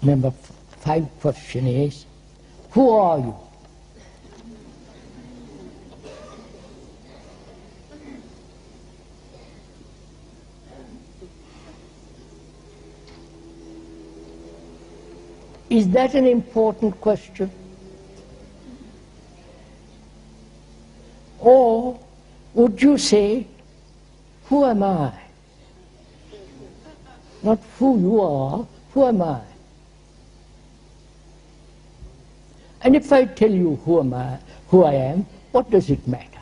Number 5 question is, who are you? Is that an important question? Or would you say, who am I? Not who you are, who am I? And if I tell you who I am, what does it matter?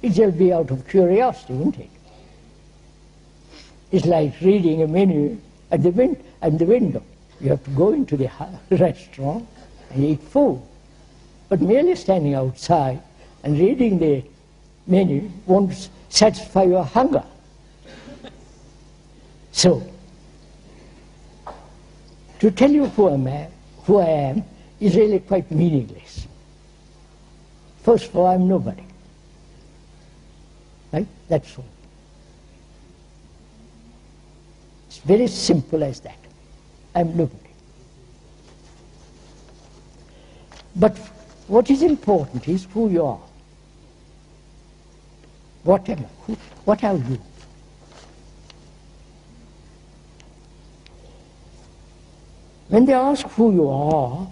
It shall be out of curiosity, isn't it? It's like reading a menu at the window. You have to go into the restaurant and eat food. But merely standing outside and reading the menu won't satisfy your hunger. So, to tell you who I am is really quite meaningless. First of all, I'm nobody. Right? That's all. It's very simple as that. I'm nobody. But what is important is who you are. What am I? What are you? When they ask who you are,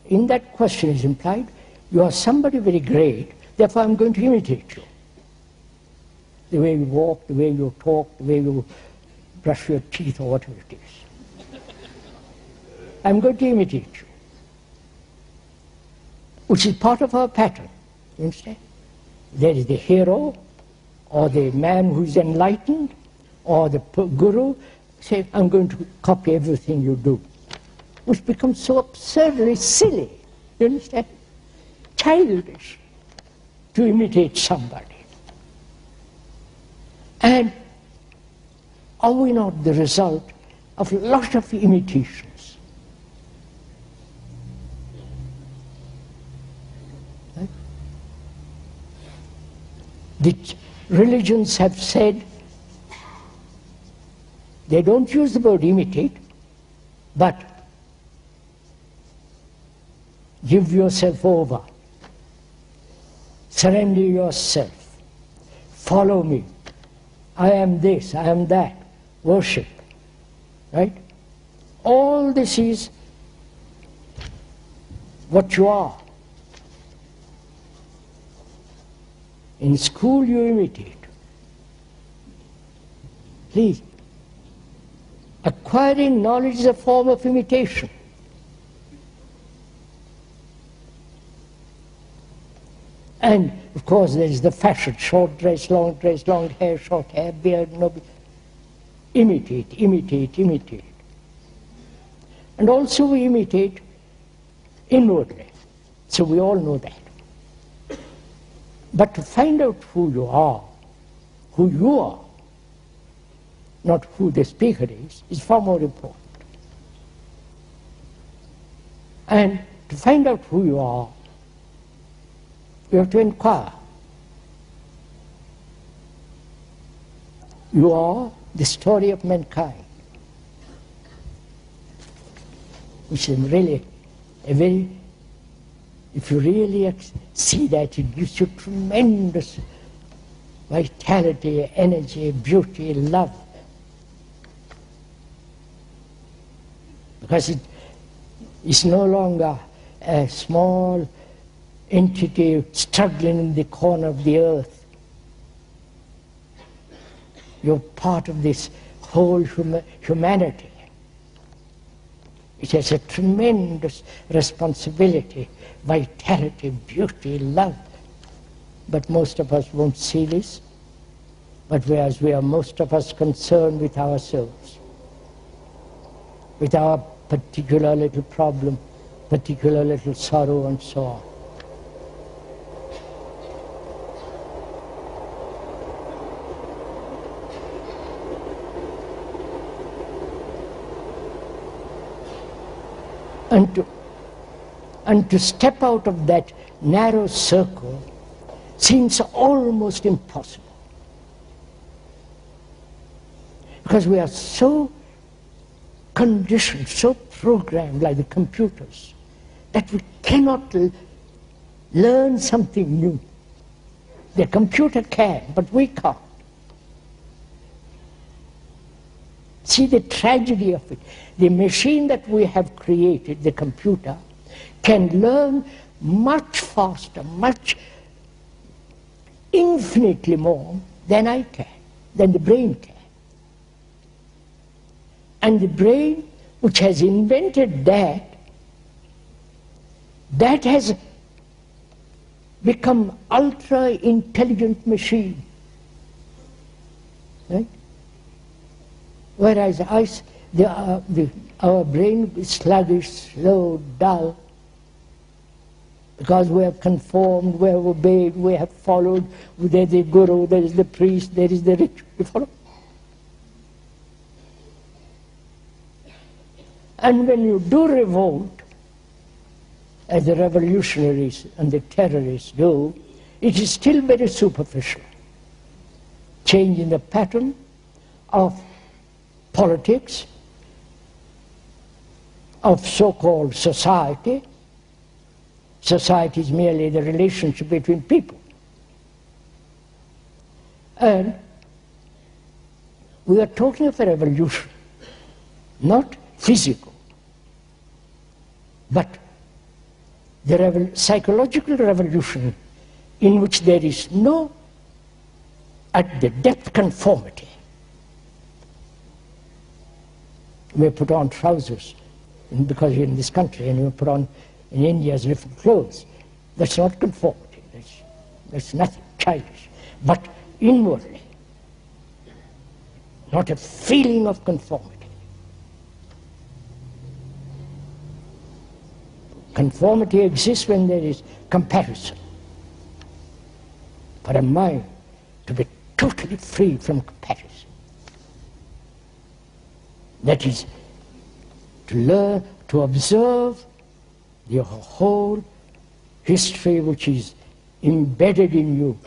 in that question is implied, you are somebody very great, therefore I'm going to imitate you. The way you walk, the way you talk, the way you brush your teeth or whatever it is. I'm going to imitate you. Which is part of our pattern, you understand? There is the hero, or the man who is enlightened, or the guru, say, I'm going to copy everything you do. Which becomes so absurdly silly, you understand? Childish to imitate somebody. And are we not the result of a lot of imitations? Right? The religions have said, they don't use the word imitate, but give yourself over, surrender yourself, follow me, I am this, I am that, worship, right? All this is what you are. In school you imitate. Please, acquiring knowledge is a form of imitation. And of course there is the fashion, short dress, long hair, short hair, beard, no beard. Imitate, imitate, imitate. And also we imitate inwardly. So we all know that. But to find out who you are, not who the speaker is far more important. And to find out who you are, you have to inquire. You are the story of mankind, which is really a very, if you really see that, it gives you tremendous vitality, energy, beauty, love. Because it is no longer a small entity struggling in the corner of the earth. You're part of this whole humanity. It has a tremendous responsibility, vitality, beauty, love. But most of us won't see this. But whereas we are most of us concerned with ourselves, with our particular little problem, particular little sorrow and so on. And to step out of that narrow circle seems almost conditioned, so programmed like the computers, that we cannot learn something new. The computer can, but we can't. See the tragedy of it. The machine that we have created, the computer, can learn much faster, infinitely more than I can, than the brain can. And the brain, which has invented that has become ultra-intelligent machine. Right? Whereas our brain is sluggish, slow, dull, because we have conformed, we have obeyed, we have followed. There is the guru, there is the priest, there is the rich. You follow? And when you do revolt, as the revolutionaries and the terrorists do, it is still very superficial. Changing the pattern of politics, of so-called society. Society is merely the relationship between people. And we are talking of a revolution, not physical, but the psychological revolution in which there is no, at the depth, conformity. We put on trousers because you're in this country, and you put on in India's different clothes. That's not conformity. That's nothing childish. But inwardly, not a feeling of conformity. Conformity exists when there is comparison. For a mind to be totally free from comparison, that is, to learn to observe the whole history which is embedded in you